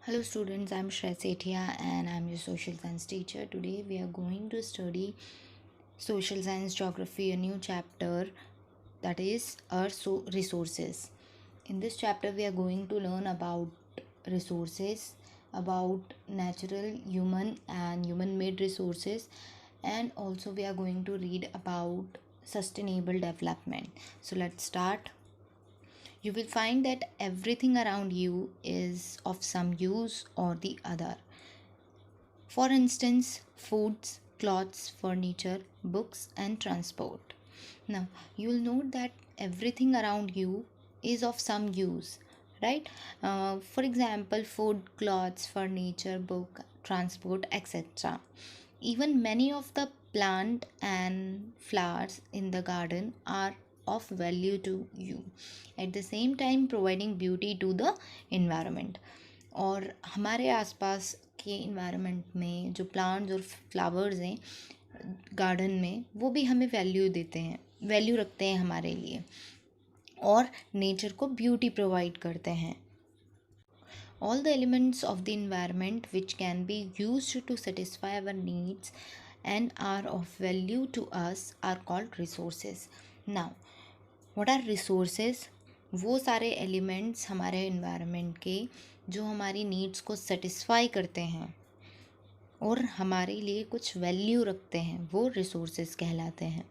Hello students, I'm Shreya Sethia and I'm your social science teacher. Today we are going to study social science geography, a new chapter that is resources. In this chapter we are going to learn about resources, about natural, human and human made resources, and also we are going to read about sustainable development. So let's start. You will find that everything around you is of some use or the other. For instance, foods, clothes, furniture, books, and transport. Now, you will note that everything around you is of some use, right? For example, food, clothes, furniture, book, transport, etc. Even many of the plant and flowers in the garden are of value to you, at the same time providing beauty to the environment. और हमारे आसपास के environment में जो plants और flowers हैं garden में, वो भी हमें वैल्यू रखते हैं हमारे लिए, और नेचर को ब्यूटी प्रोवाइड करते हैं. All the elements of the environment which can be used to satisfy our needs and are of value to us are called resources. Now, what are resources? वो सारे एलिमेंट्स हमारे environment के जो हमारी needs को satisfy करते हैं और हमारे लिए कुछ वैल्यू रखते हैं, वो रिसोर्सेज कहलाते हैं.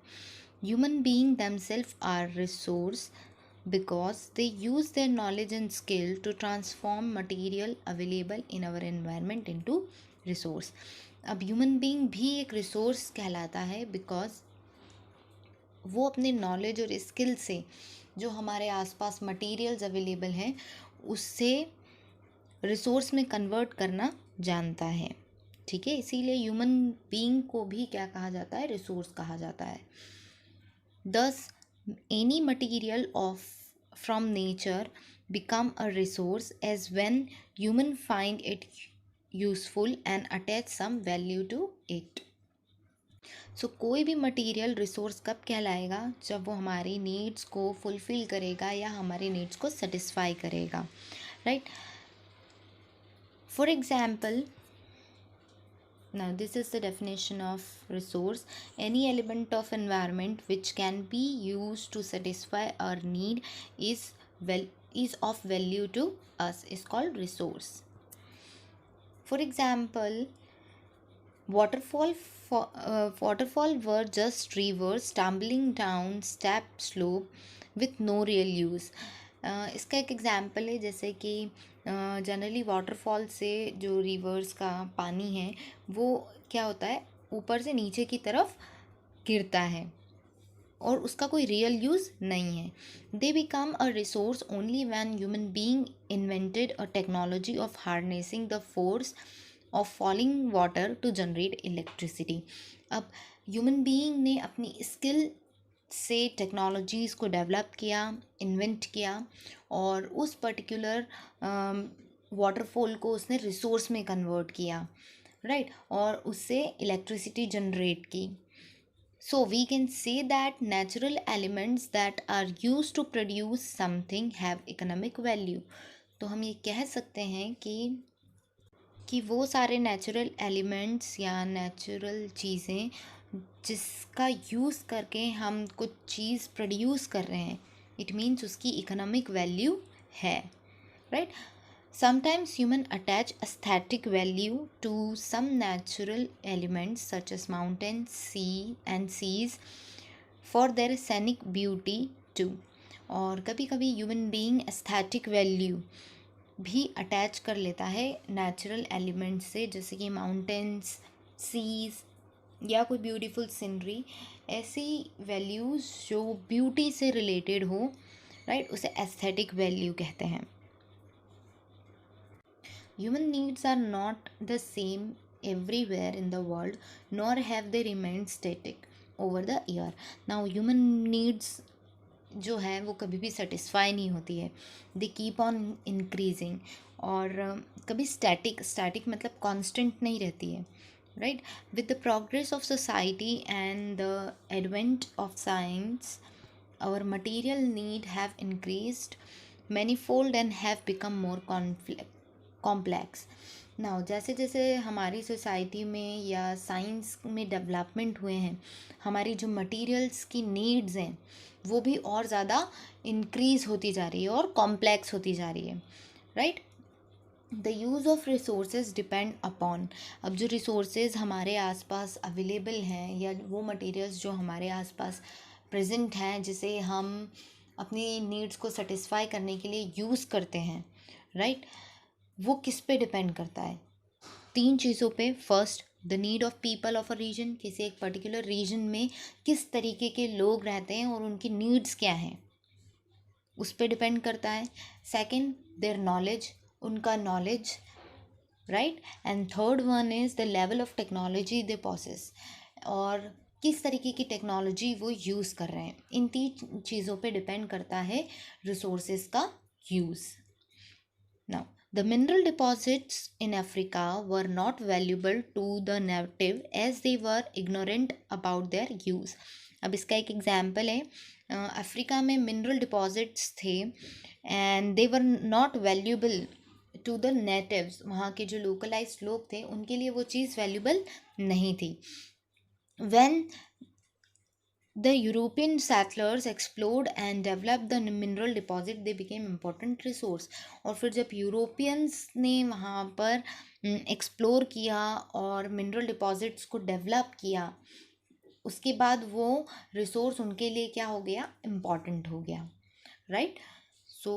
Human being themselves are resource because they use their knowledge and skill to transform material available in our environment into resource. अब ह्यूमन बीइंग भी एक रिसोर्स कहलाता है बिकॉज वो अपने नॉलेज और स्किल से जो हमारे आसपास मटेरियल्स अवेलेबल हैं उससे रिसोर्स में कन्वर्ट करना जानता है. ठीक है, इसीलिए ह्यूमन बीइंग को भी क्या कहा जाता है? रिसोर्स कहा जाता है. Thus, any material from nature become a resource as when human find it useful and attach some value to it. So कोई भी मटेरियल रिसोर्स कब कहलाएगा? जब वो हमारी नीड्स को फुलफिल करेगा या हमारी नीड्स को सेटिस्फाई करेगा, right? For example, now this is the definition of resource: any element of environment which can be used to satisfy our need is of value to us is called resource. For example, waterfall were just rivers tumbling down steep slope with no real use. इसका एक example है, जैसे कि generally waterfall से जो reverse का पानी है वो क्या होता है, ऊपर से नीचे की तरफ गिरता है और उसका कोई रियल यूज़ नहीं है. They become a resource only when human being invented a technology of harnessing the force of falling water to generate electricity. अब ह्यूमन बीइंग ने अपनी स्किल से टेक्नोलॉजीज़ को डेवलप किया, इन्वेंट किया, और उस पर्टिकुलर वाटरफॉल को उसने रिसोर्स में कन्वर्ट किया, राइट, और उससे इलेक्ट्रिसिटी जनरेट की. So we can say that natural elements that are used to produce something have economic value. तो हम ये कह सकते हैं कि वो सारे नेचुरल एलिमेंट्स या नेचुरल चीज़ें जिसका यूज़ करके हम कुछ चीज़ प्रोड्यूस कर रहे हैं, इट मीन्स उसकी इकोनॉमिक वैल्यू है, right? Sometimes human attach aesthetic value to some natural elements such as mountain, sea and seas for their scenic beauty too. और कभी कभी ह्यूमन बीइंग एस्थेटिक वैल्यू भी अटैच कर लेता है नेचुरल एलिमेंट्स से, जैसे कि माउंटेन्स, सीज या कोई ब्यूटीफुल सीनरी. ऐसी वैल्यूज़ जो ब्यूटी से रिलेटेड हो, राइट, उसे एस्थेटिक वैल्यू कहते हैं. Human needs are not the same everywhere in the world nor have they remained static over the year. Now human needs जो है वो कभी भी सेटिस्फाई नहीं होती है, दे कीप ऑन इंक्रीजिंग. और कभी स्टैटिक मतलब कांस्टेंट नहीं रहती है, right? With the progress of society and the advent of science, our material need have increased manifold and have become more complex. Now जैसे जैसे हमारी सोसाइटी में या साइंस में डेवलपमेंट हुए हैं, हमारी जो मटेरियल्स की नीड्स हैं वो भी और ज़्यादा इंक्रीज़ होती जा रही है और कॉम्प्लेक्स होती जा रही है, right. The use of resources depend upon, अब जो रिसोर्सेज हमारे आसपास अवेलेबल हैं या वो मटेरियल्स जो हमारे आसपास प्रेजेंट हैं जिसे हम अपनी नीड्स को सेटिस्फाई करने के लिए यूज़ करते हैं, राइट, वो किस पे डिपेंड करता है? 3 चीज़ों पे। First, the need of people of a region, किसी एक पर्टिकुलर रीजन में किस तरीके के लोग रहते हैं और उनकी नीड्स क्या हैं, उस पर डिपेंड करता है। सेकंड, देयर नॉलेज, उनका knowledge, right. And third one is the level of technology they possess, और किस तरीके की टेक्नोलॉजी वो यूज़ कर रहे हैं। इन 3 चीज़ों पे डिपेंड करता है रिसोर्सेज का use. Now the mineral deposits in Africa were not valuable to the native as they were ignorant about their use. अब इसका एक एग्जाम्पल है, अफ्रीका में मिनरल डिपॉजिट्स थे and they were not valuable to the natives, वहाँ के जो localised लोग थे उनके लिए वो चीज़ वैल्यूबल नहीं थी। When the European settlers explored and developed the mineral deposit, they became important resource। और फिर जब यूरोपियंस ने वहाँ पर एक्सप्लोर किया और मिनरल डिपॉजिट्स को डेवलप किया, उसके बाद वो रिसोर्स उनके लिए क्या हो गया, इम्पॉर्टेंट हो गया, राइट। सो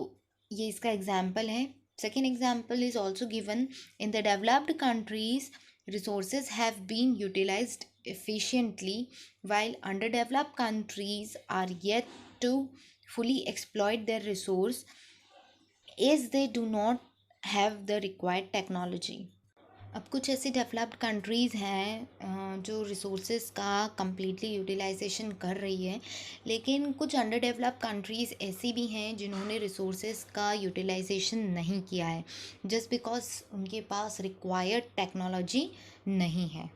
ये इसका एग्जाम्पल है। Second example is also given in the developed countries, resources have been utilized efficiently while underdeveloped countries are yet to fully exploit their resource as they do not have the required technology। अब कुछ ऐसी developed countries हैं जो resources का completely utilisation कर रही है, लेकिन कुछ अंडर डेवलप्ड कंट्रीज़ ऐसी भी हैं जिन्होंने रिसोर्सेज का यूटिलाइजेशन नहीं किया है, जस्ट बिकॉज उनके पास रिक्वायर्ड टेक्नोलॉजी नहीं है।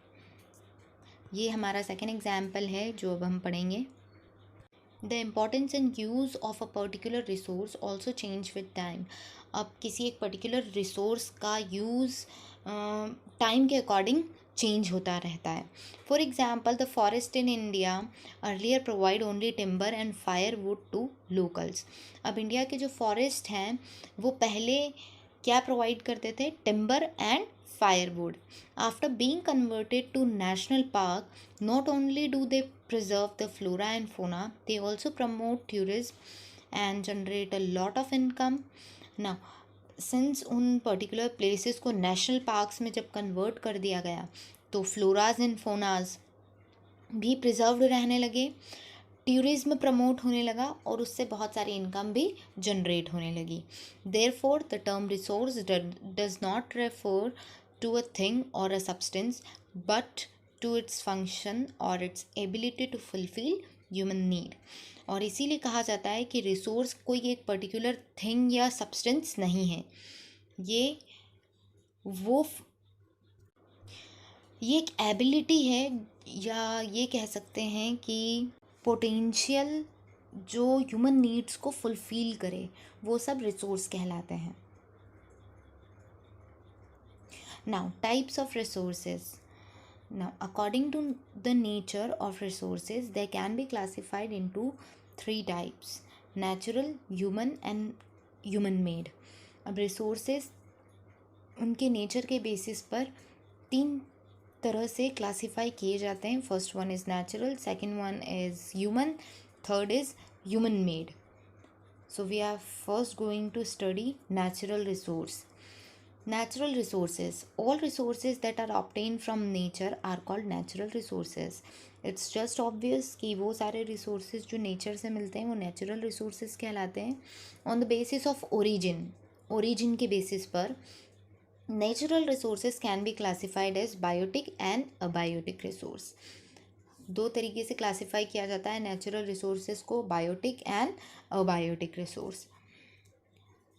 ये हमारा सेकेंड एग्जाम्पल है जो अब हम पढ़ेंगे। The importance and use of a particular resource also change with time. अब किसी एक पर्टिकुलर रिसोर्स का यूज़ टाइम के अकॉर्डिंग चेंज होता रहता है। For example, the forest in India earlier provide only timber and firewood to locals. अब India के जो फॉरेस्ट हैं वो पहले क्या प्रोवाइड करते थे, timber and firewood. After being converted to national park, not only do they preserve the flora and fauna, they also promote tourism and generate a lot of income. Now, since उन particular places को national parks में जब convert कर दिया गया तो फ्लोराज and फोनाज भी preserved रहने लगे, टूरिज्म प्रमोट होने लगा और उससे बहुत सारी इनकम भी जनरेट होने लगी। Therefore the term resource does not refer to a thing or a substance but to its function or its ability to fulfill human need। और इसीलिए कहा जाता है कि रिसोर्स कोई एक पर्टिकुलर थिंग या सब्सटेंस नहीं है, ये एक एबिलिटी है, या ये कह सकते हैं कि पोटेंशियल जो ह्यूमन नीड्स को फुलफिल करे, वो सब रिसोर्स कहलाते हैं। Now, types of resources. Now, according to the nature of resources, they can be classified into 3 types: natural, human and human made। अब resources उनके नेचर के बेसिस पर 3 तरह से क्लासीफाई किए जाते हैं। First one is natural, second one is human, third is human made. So we are first going to study natural resource. Natural resources, all resources that are obtained from nature are called natural resources। It's just obvious कि वो सारे resources जो nature से मिलते हैं वो natural resources कहलाते हैं। On the basis of origin के basis पर natural resources can be classified as biotic and abiotic resource। 2 तरीके से क्लासीफाई किया जाता है नेचुरल रिसोर्सेज को, biotic and abiotic resource.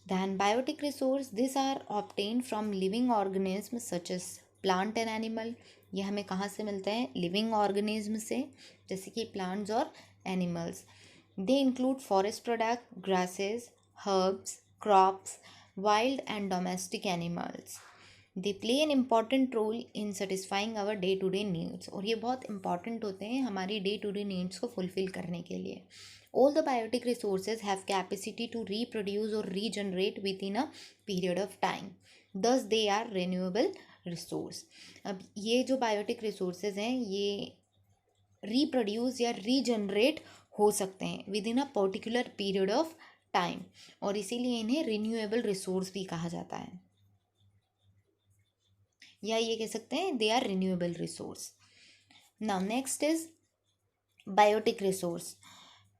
Then biotic resource, these are obtained from living organisms such as plant and animal। ये हमें कहाँ से मिलते हैं, लिविंग ऑर्गेनिज्म से, जैसे कि प्लांट्स और animals. They include forest product, grasses, herbs, crops, wild and domestic animals. They play an important role in satisfying our day to day needs. और ये बहुत important होते हैं हमारी day to day needs को fulfill करने के लिए. All the biotic resources have capacity to reproduce or regenerate within a period of time. Thus they are renewable resource. अब ये जो biotic resources हैं ये reproduce या regenerate हो सकते हैं within a particular period of time, और इसीलिए इन्हें रिन्यूएबल रिसोर्स भी कहा जाता है, या ये कह सकते हैं they are renewable resource. Now next is biotic resource.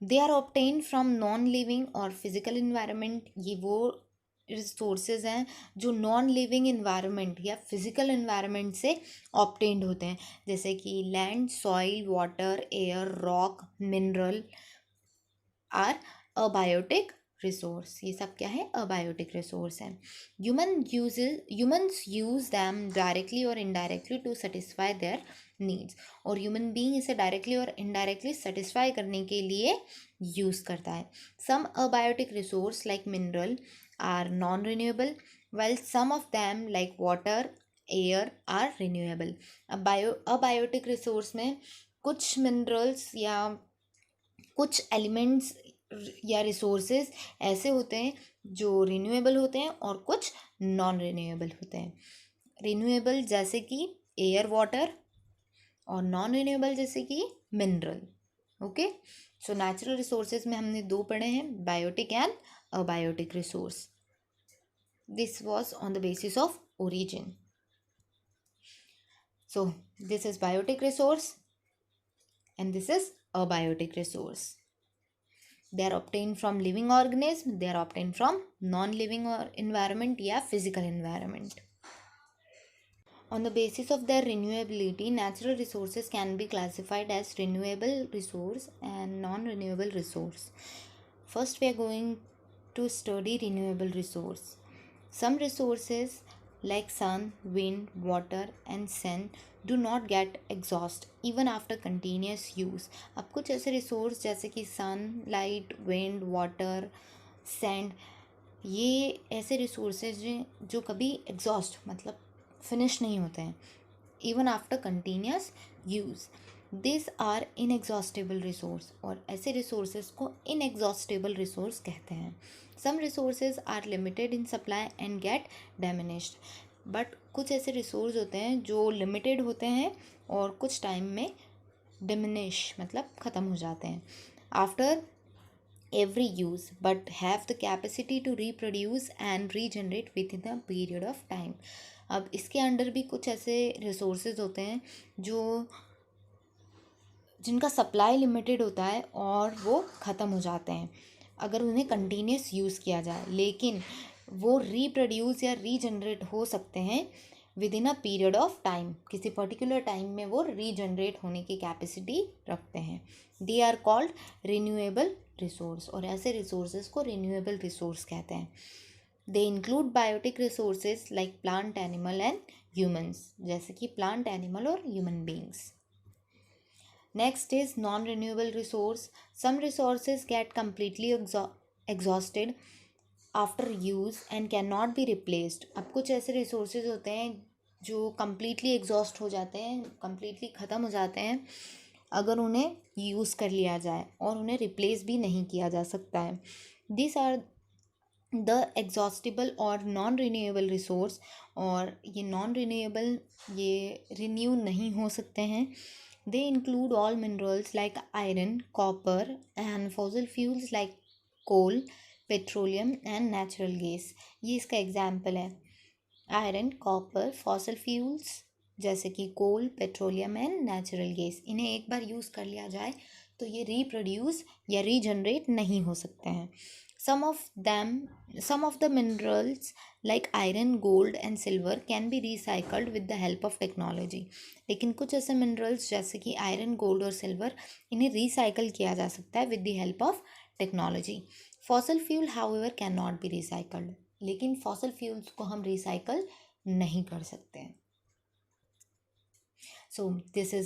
They are obtain from non living और फिजिकल इन्वायरमेंट. ये वो रिसोर्सेज हैं जो नॉन लिविंग इन्वायरमेंट या फिजिकल इन्वायरमेंट से ऑब्टेन्ड होते हैं, जैसे कि land, soil, water, air, rock, mineral are abiotic resource. ये सब क्या है? अबायोटिक रिसोर्स है. ह्यूमन्स यूज दैम डायरेक्टली और indirectly to satisfy their needs. और ह्यूमन बीइंग इसे डायरेक्टली और इनडायरेक्टली सेटिस्फाई करने के लिए यूज़ करता है. Some abiotic resource like mineral are non renewable while some of them like water, air are renewable. अब अबायोटिक रिसोर्स में कुछ मिनरल्स या कुछ एलिमेंट्स या रिसोर्सेज ऐसे होते हैं जो रिन्यूएबल होते हैं और कुछ नॉन रिन्यूएबल होते हैं. रिन्यूएबल जैसे कि एयर, वाटर, और नॉन रिन्यूएबल जैसे कि mineral. Okay, so natural resources में हमने दो पढ़े हैं, biotic and abiotic resource. This was on the basis of origin. So this is biotic resource and this is abiotic resource. They are obtained from living organism, they are obtained from non-living or environment या physical environment. On the basis of their renewability, natural resources can be classified as renewable resource and non-renewable resource. First we are going to study renewable resource. Some resources like sun, wind, water and sun do not get exhaust even after continuous use. अब कुछ ऐसे resource जैसे कि सन, light, wind, water, sand, ये ऐसे resources जो कभी exhaust मतलब फिनिश नहीं होते हैं even after continuous use. This are inexhaustible resource. और ऐसे रिसोर्सेज को इनएग्जॉस्टेबल रिसोर्स कहते हैं. Some resources are limited in supply and get damaged. But कुछ ऐसे रिसोर्स होते हैं जो लिमिटेड होते हैं और कुछ टाइम में डिमिनिश मतलब ख़त्म हो जाते हैं after every use, but have the capacity to reproduce and regenerate within a period of time. अब इसके अंडर भी कुछ ऐसे रिसोर्सेज होते हैं जो जिनका सप्लाई लिमिटेड होता है और वो ख़त्म हो जाते हैं अगर उन्हें कंटिन्यूस यूज़ किया जाए, लेकिन वो रिप्रोड्यूस या रीजनरेट हो सकते हैं within a period of time. किसी पर्टिकुलर टाइम में वो रीजनरेट होने की कैपेसिटी रखते हैं. They are called renewable resource. और ऐसे रिसोर्सेज को रिन्यूएबल रिसोर्स कहते हैं. They include biotic resources like plant, animal and humans, जैसे कि प्लांट, एनिमल और human beings. Next is non-renewable resource. Some resources get completely exhausted after use and cannot be replaced. अब कुछ ऐसे resources होते हैं जो completely exhaust हो जाते हैं, completely ख़त्म हो जाते हैं अगर उन्हें यूज़ कर लिया जाए और उन्हें रिप्लेस भी नहीं किया जा सकता है. These are द एग्जॉस्टिबल और नॉन रिन्यूएबल रिसोर्स. और ये नॉन रिन्यूएबल ये रिन्यू नहीं हो सकते हैं. They include all minerals like iron, copper and fossil fuels like coal, petroleum and natural gas. ये इसका एग्जाम्पल है. आयरन, कॉपर, फॉसिल फ्यूल्स जैसे कि कोल, पेट्रोलियम एंड नेचुरल गैस, इन्हें एक बार यूज़ कर लिया जाए तो ये रिप्रोड्यूस या रीजनरेट नहीं हो सकते हैं. Some of the minerals like iron, gold and silver can be recycled with the help of technology. लेकिन कुछ ऐसे मिनरल्स जैसे कि आयरन, गोल्ड और सिल्वर इन्हें रिसाइकल किया जा सकता है with the help of technology. Fossil fuel however can not be recycled. लेकिन फॉसिल फ्यूल्स को हम रिसाइकल नहीं कर सकते. So this is